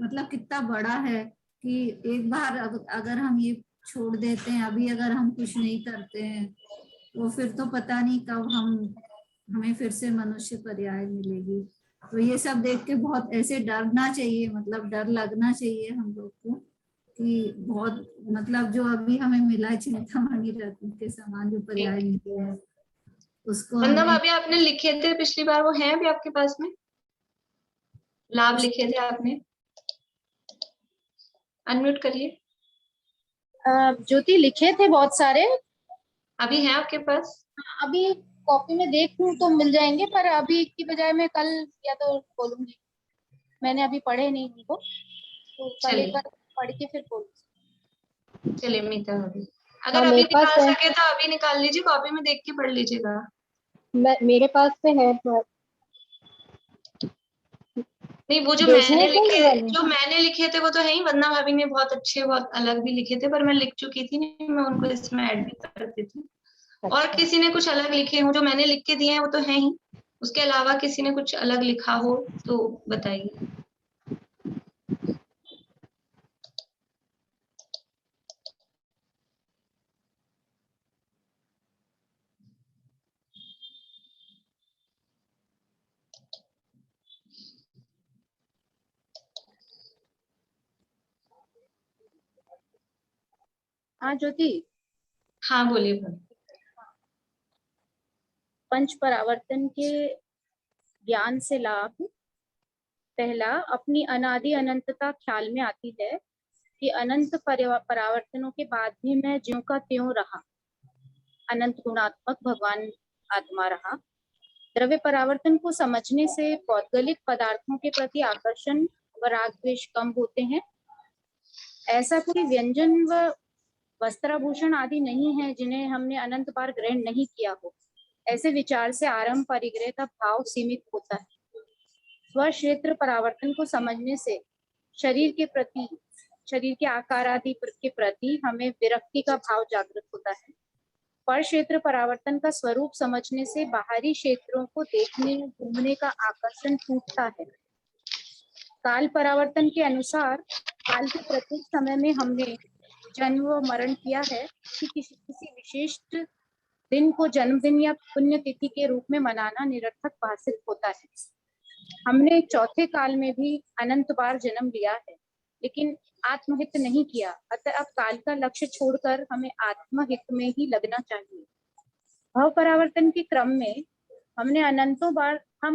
मतलब कितना बड़ा है कि एक बार अगर हम ये छोड़ देते हैं, अभी अगर हम कुछ नहीं करते हैं, तो फिर तो पता नहीं कब हमें फिर से मनुष्य पर्याय मिलेगी। तो ये सब देख के बहुत ऐसे डरना चाहिए, मतलब डर लगना चाहिए हम लोग को कि बहुत, मतलब जो अभी हमें मिला है चिंतामणि रत्न के समान जो पर्याय मिले हैं उसको अभी आपने लिखे थे पिछली बार, वो है अभी आपके पास में? लाभ लिखे थे आपने? अनम्यूट करिए। ज्योति, लिखे थे बहुत सारे। अभी है आपके पास? अभी कॉपी में देख लूं तो मिल जाएंगे, पर अभी की बजाय मैं कल या तो बोलूंगी, मैंने अभी पढ़े नहीं इनको, तो कल एक बार पढ़ के फिर बोलूंगी। चलिए मीता, अगर अभी निकाल सके तो अभी निकाल लीजिए, कॉपी में देख के पढ़ लीजिएगा। मेरे पास पे है। नहीं, वो जो मैंने लिखे थे वो तो है ही, वंदना भाभी ने बहुत अच्छे, बहुत अलग भी लिखे थे, पर मैं लिख चुकी थी, नहीं मैं उनको इसमें ऐड भी कर देती थी। और किसी ने कुछ अलग लिखे हो, जो मैंने लिख के दिए हैं वो तो है ही, उसके अलावा किसी ने कुछ अलग लिखा हो तो बताइए। हाँ ज्योति। हाँ बोलिए। पंच परावर्तन के ज्ञान से लाभ। पहला, अपनी अनादि अनंतता ख्याल में आती है कि अनंत परावर्तनों के बाद भी मैं ज्यों का त्यों रहा, अनंत गुणात्मक भगवान आत्मा रहा। द्रव्य परावर्तन को समझने से भौगोलिक पदार्थों के प्रति आकर्षण व राग द्वेष कम होते हैं। ऐसा कोई व्यंजन व वस्त्राभूषण आदि नहीं है जिन्हें हमने अनंत बार ग्रहण नहीं किया हो। ऐसे विचार से आरंभ परिग्रह का भाव सीमित होता है। स्व क्षेत्र परावर्तन को समझने से शरीर के आकार आदि के प्रति हमें विरक्ति का भाव जागृत होता है। पर क्षेत्र परावर्तन का स्वरूप समझने से बाहरी क्षेत्रों को देखने घूमने का आकर्षण टूटता है। काल परावर्तन के अनुसार काल के प्रत्येक समय में हमने जन्म व मरण किया है कि किसी विशिष्ट दिन को जन्मदिन या पुण्यतिथि के रूप में मनाना निरर्थक भाषित होता है। हमने चौथे काल में भी अनंत बार जन्म लिया है, लेकिन आत्महित नहीं किया। अतः अब काल का लक्ष्य छोड़कर हमें आत्महित में ही लगना चाहिए। भाव परावर्तन के क्रम में हम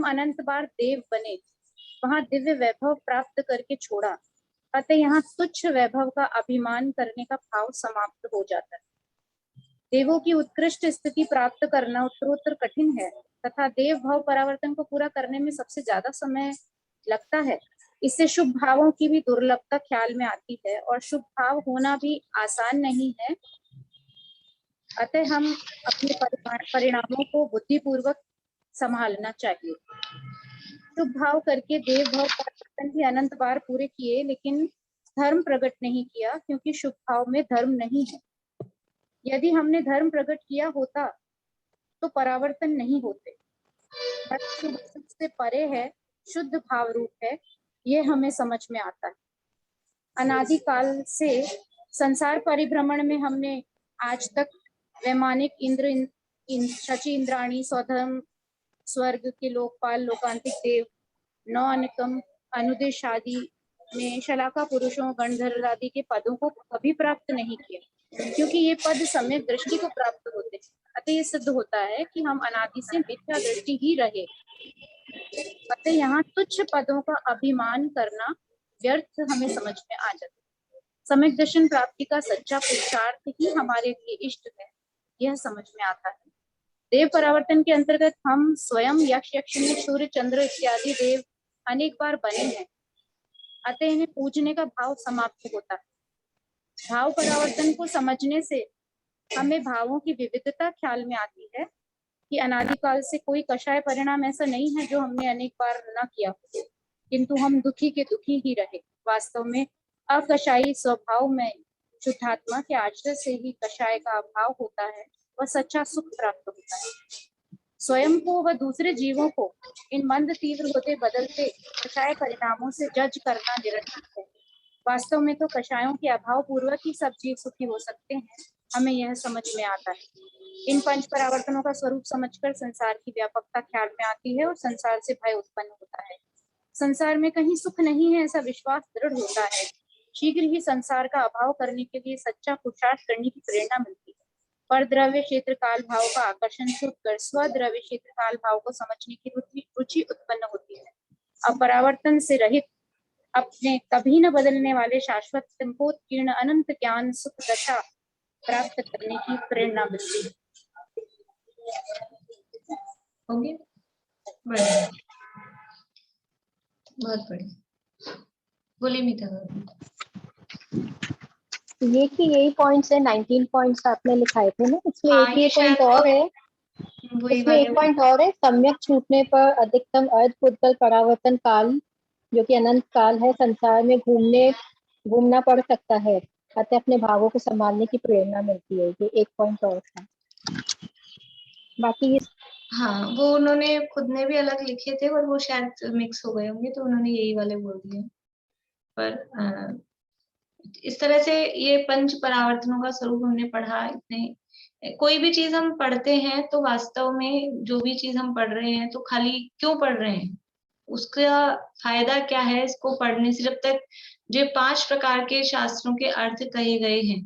अनंत बार देव बने, वहां दिव्य वैभव प्राप्त करके छोड़ा। अतः यहाँ तुच्छ वैभव का अभिमान करने का भाव समाप्त हो जाता है। देवों की उत्कृष्ट स्थिति प्राप्त करना उत्तरोत्तर कठिन है तथा देव भाव परावर्तन को पूरा करने में सबसे ज्यादा समय लगता है। इससे शुभ भावों की भी दुर्लभता ख्याल में आती है और शुभ भाव होना भी आसान नहीं है। अतः हम अपने परिणामों को बुद्धिपूर्वक संभालना चाहिए। शुभ भाव करके देव भाव परिवर्तन भी अनंत बार पूरे किए, लेकिन धर्म प्रकट नहीं किया, क्योंकि शुभ भाव में धर्म नहीं है। यदि हमने धर्म प्रकट किया होता तो परावर्तन नहीं होते। शुभ से परे है, शुद्ध भाव रूप है, ये हमें समझ में आता है। अनादिकाल से संसार परिभ्रमण में हमने आज तक वैमानिक इंद्र, शची इंद्राणी, स्वधर्म, स्वर्ग के लोकपाल, लोकांतिक देव, नौ अनिकम, अनुदेश आदि में शलाका पुरुषों, गणधर आदि के पदों को कभी प्राप्त नहीं किया, क्योंकि ये पद सम्यक दृष्टि को प्राप्त होते हैं। अतः ये सिद्ध होता है कि हम अनादि से मिथ्या दृष्टि ही रहे। अतः यहाँ तुच्छ पदों का अभिमान करना व्यर्थ हमें समझ में आ जाता है। सम्यक दर्शन प्राप्ति का सच्चा पुरुषार्थ ही हमारे लिए इष्ट है, यह समझ में आता है। देव परावर्तन के अंतर्गत हम स्वयं यक्ष, यक्षिणी, सूर्य, चंद्र इत्यादि देव अनेक बार बने हैं। अतः इन्हें पूजने का भाव समाप्त होता है। भाव परावर्तन को समझने से हमें भावों की विविधता ख्याल में आती है कि अनादिकाल से कोई कषाय परिणाम ऐसा नहीं है जो हमने अनेक बार न किया हो, किंतु हम दुखी के दुखी ही रहे। वास्तव में अकषायी स्वभाव में शुद्धात्मा के आश्रय से ही कषाय का अभाव होता है, वह सच्चा सुख प्राप्त होता है। स्वयं को व दूसरे जीवों को इन मंद तीव्र होते बदलते कषाय परिणामों से जज करना निरर्थक है। वास्तव में तो कषायों के अभाव पूर्वक ही सब जीव सुखी हो सकते हैं, हमें यह समझ में आता है। इन पंच परावर्तनों का स्वरूप समझकर संसार की व्यापकता ख्याल में आती है और संसार से भय उत्पन्न होता है। संसार में कहीं सुख नहीं है, ऐसा विश्वास दृढ़ होता है। शीघ्र ही संसार का अभाव करने के लिए सच्चा पुरुषार्थ करने की प्रेरणा मिलती है। पर द्रव्य क्षेत्र काल भाव का आकर्षण छूटकर स्वद्रव्य क्षेत्र काल भाव को समझने की रुचि उत्पन्न होती है। अपरावर्तन से रहित अपने कभी न बदलने वाले शाश्वत संपोत्कीर्ण अनंत ज्ञान सुख दशा प्राप्त करने की प्रेरणा मिलती है। होंगे बढ़िया, बहुत बढ़िया। बोलिए मीता। ये कि यही पॉइंट्स है, 19 पॉइंट्स आपने लिखाए थे ना, इसमें हाँ, एक ये ये पॉइंट शायद और है, वही इसमें एक पॉइंट और है, सम्यक छूटने पर अधिकतम अर्ध पुद्गल परावर्तन काल, जो कि अनंत काल है, संसार में घूमना पड़ सकता है, अतः अपने भावों को संभालने की प्रेरणा मिलती है। ये एक पॉइंट और था। बाकी हाँ, वो उन्होंने खुद ने भी अलग लिखे थे और वो शायद मिक्स हो गए होंगे, तो उन्होंने यही वाले बोल दिए। पर इस तरह से ये पंच परावर्तनों का स्वरूप हमने पढ़ा। इतने कोई भी चीज हम पढ़ते हैं तो वास्तव में जो भी चीज हम पढ़ रहे हैं तो खाली क्यों पढ़ रहे हैं, उसका फायदा क्या है इसको पढ़ने से। जब तक जो 5 प्रकार के शास्त्रों के अर्थ कहे गए हैं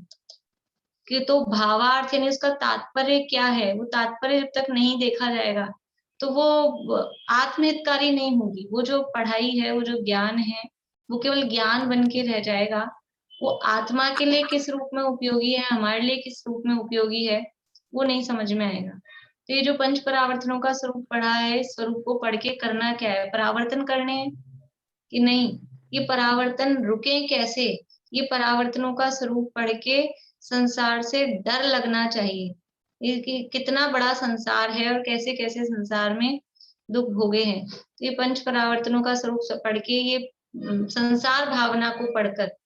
कि तो भावार्थ यानी उसका तात्पर्य क्या है, वो तात्पर्य जब तक नहीं देखा जाएगा तो वो आत्महितकारी नहीं होगी। वो जो पढ़ाई है, वो जो ज्ञान है, वो केवल ज्ञान बन के रह जाएगा। वो आत्मा के लिए किस रूप में उपयोगी है, हमारे लिए किस रूप में उपयोगी है, वो नहीं समझ में आएगा। तो ये जो पंच परावर्तनों का स्वरूप पढ़ा है, इस स्वरूप को पढ़ के करना क्या है, परावर्तन करने हैं कि नहीं, ये परावर्तन रुके कैसे, ये परावर्तनों का स्वरूप पढ़ के संसार से डर लगना चाहिए। ये कि कितना बड़ा संसार है और कैसे कैसे संसार में दुख भोगे हैं। ये पंच परावर्तनों का स्वरूप पढ़ के, ये संसार भावना को पढ़कर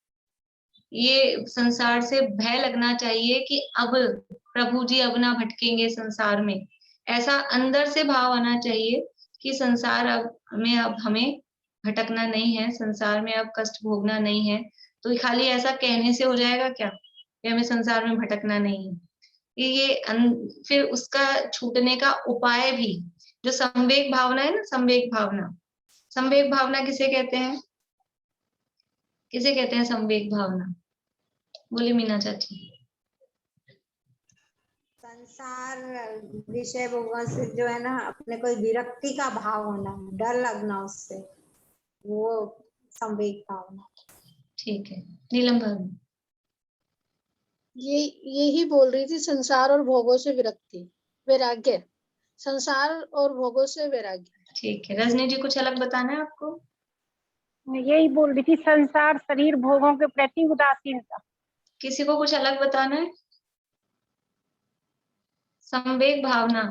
ये संसार से भय लगना चाहिए कि अब प्रभु जी अब ना भटकेंगे संसार में। ऐसा अंदर से भाव आना चाहिए कि संसार अब हमें भटकना नहीं है, संसार में अब कष्ट भोगना नहीं है। तो खाली ऐसा कहने से हो जाएगा क्या कि हमें संसार में भटकना नहीं है? फिर उसका छूटने का उपाय भी, जो संवेग भावना है ना, संवेग भावना किसे कहते हैं, किसे कहते हैं संवेग भावना? बोली मीना चाची। संसार विषय भोगों से जो है ना, अपने कोई विरक्ति का भाव होना, डर लगना उससे, वो संवेग भावना। ठीक है, नीलम भाभी। यही बोल रही थी, संसार और भोगों से विरक्ति, वैराग्य, संसार और भोगों से वैराग्य। ठीक है, रजनी जी कुछ अलग बताना है आपको? यही बोल रही थी, संसार शरीर भोगों के प्रति उदासीनता। किसी को कुछ अलग बताना है? संवेग भावना,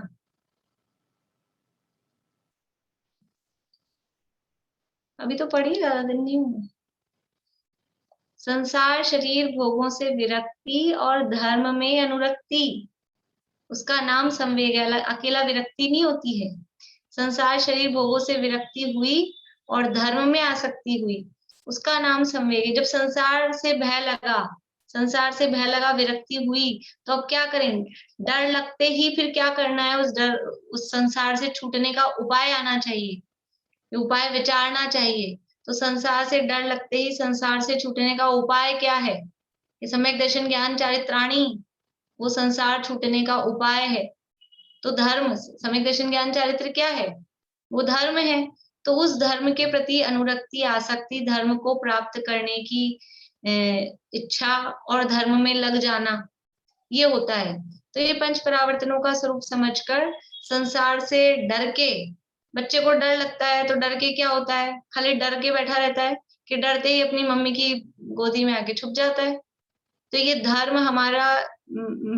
अभी तो पढ़ी, ज्यादा दिन नहीं हुआ। संसार, शरीर, भोगों से विरक्ति और धर्म में अनुरक्ति, उसका नाम संवेग है, अकेला विरक्ति नहीं होती है। संसार, शरीर, भोगों से विरक्ति हुई और धर्म में आसक्ति हुई, उसका नाम संवेग है। जब संसार से भय लगा, संसार से भय लगा, विरक्ति हुई, तो अब क्या करेंगे? डर लगते ही फिर क्या करना है? उस संसार से छूटने का उपाय आना चाहिए, उपाय विचारना चाहिए। तो संसार से डर लगते ही संसार से छूटने का उपाय क्या है? ये सम्यक दर्शन ज्ञान चारित्राणी वो संसार छूटने का उपाय है। तो धर्म, सम्यक दर्शन ज्ञान चारित्र क्या है? वो धर्म है। तो उस धर्म के प्रति अनुरक्ति, आसक्ति, धर्म को प्राप्त करने की इच्छा और धर्म में लग जाना, ये होता है। तो ये पंच परावर्तनों का स्वरूप समझकर संसार से डर के, बच्चे को डर लगता है तो डर के क्या होता है? खाली डर के बैठा रहता है कि डरते ही अपनी मम्मी की गोदी में आके छुप जाता है। तो ये धर्म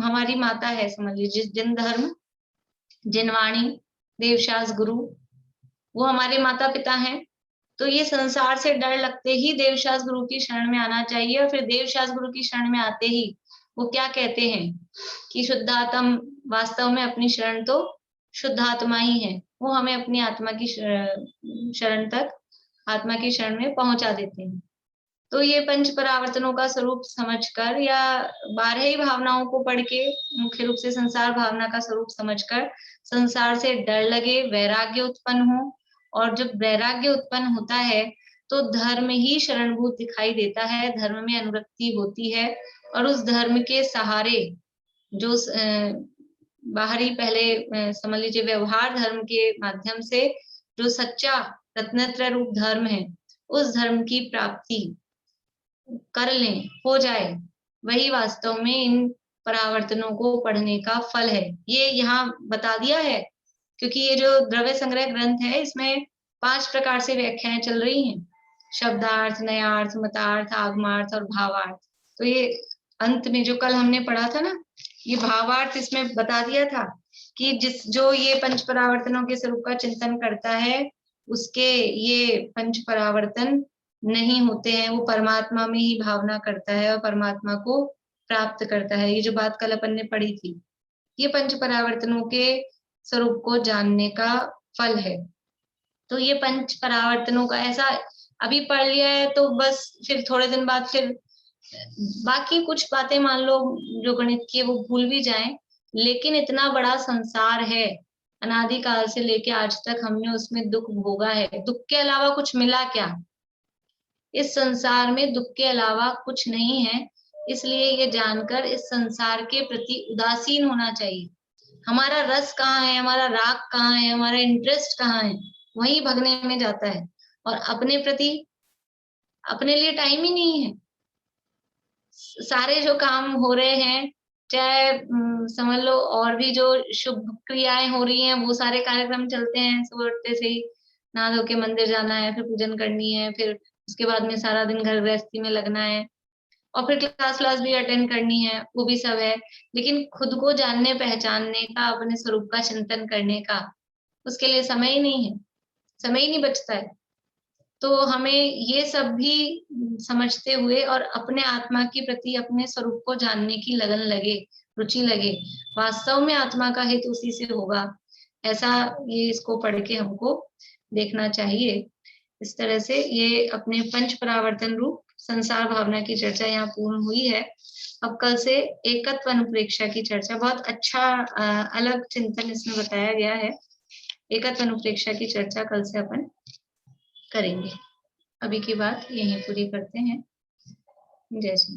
हमारी माता है, समझ लीजिए। जिन धर्म, जिनवाणी, देवशास, गुरु, वो हमारे माता पिता हैं। तो ये संसार से डर लगते ही देवशास गुरु की शरण में आना चाहिए। और फिर देवशास गुरु की शरण में आते ही वो क्या कहते हैं कि शुद्धात्म, वास्तव में अपनी शरण तो शुद्धात्मा ही है, वो हमें अपनी आत्मा की शरण तक, आत्मा की शरण में पहुंचा देते हैं। तो ये पंच परावर्तनों का स्वरूप समझकर या 12 ही भावनाओं को पढ़ के, मुख्य रूप से संसार भावना का स्वरूप समझकर संसार से डर लगे, वैराग्य उत्पन्न हो। और जब वैराग्य उत्पन्न होता है तो धर्म ही शरणभूत दिखाई देता है, धर्म में अनुरक्ति होती है। और उस धर्म के सहारे जो बाहरी, पहले समझ लीजिए व्यवहार धर्म के माध्यम से जो सच्चा रत्नत्रय रूप धर्म है, उस धर्म की प्राप्ति कर लें, हो जाए, वही वास्तव में इन परावर्तनों को पढ़ने का फल है। ये यहाँ बता दिया है, क्योंकि ये जो द्रव्य संग्रह ग्रंथ है, इसमें 5 प्रकार से व्याख्याएं चल रही हैं: शब्दार्थ, नयार्थ, मतार्थ, आगमार्थ और भावार्थ। तो ये अंत में जो कल हमने पढ़ा था ना, ये भावार्थ इसमें बता दिया था कि जो ये पंच परावर्तनों के स्वरूप का चिंतन करता है, उसके ये पंच परावर्तन नहीं होते हैं, वो परमात्मा में ही भावना करता है और परमात्मा को प्राप्त करता है। ये जो बात कल अपन ने पढ़ी थी, ये पंच परावर्तनों के स्वरूप को जानने का फल है। तो ये पंच परावर्तनों का ऐसा अभी पढ़ लिया है तो बस फिर थोड़े दिन बाद फिर बाकी कुछ बातें मान लो जो गणित की वो भूल भी जाएं, लेकिन इतना बड़ा संसार है, अनादिकाल से लेके आज तक हमने उसमें दुख भोगा है। दुख के अलावा कुछ मिला क्या? इस संसार में दुख के अलावा कुछ नहीं है। इसलिए ये जानकर इस संसार के प्रति उदासीन होना चाहिए। हमारा रस कहाँ है, हमारा राग कहाँ है, हमारा इंटरेस्ट कहाँ है, वही भगने में जाता है। और अपने प्रति, अपने लिए टाइम ही नहीं है। सारे जो काम हो रहे हैं, चाहे समझ लो और भी जो शुभ क्रियाएं हो रही हैं, वो सारे कार्यक्रम चलते हैं। सुबह उठते से ही नहा धो के मंदिर जाना है, फिर पूजन करनी है, फिर उसके बाद में सारा दिन घर गृहस्थी में लगना है, और फिर क्लास भी अटेंड करनी है, वो भी सब है। लेकिन खुद को जानने, पहचानने का, अपने स्वरूप का चिंतन करने का, उसके लिए समय ही नहीं है, समय ही नहीं बचता है। तो हमें ये सब भी समझते हुए और अपने आत्मा के प्रति, अपने स्वरूप को जानने की लगन लगे, रुचि लगे। वास्तव में आत्मा का हित उसी से होगा, ऐसा ये इसको पढ़ के हमको देखना चाहिए। इस तरह से ये अपने पंच परावर्तन रूप संसार भावना की चर्चा यहाँ पूर्ण हुई है। अब कल से एकत्व अनुप्रेक्षा की चर्चा, बहुत अच्छा अलग चिंतन इसमें बताया गया है। एकत्व अनुप्रेक्षा की चर्चा कल से अपन करेंगे। अभी की बात यहीं पूरी करते हैं। जय श्री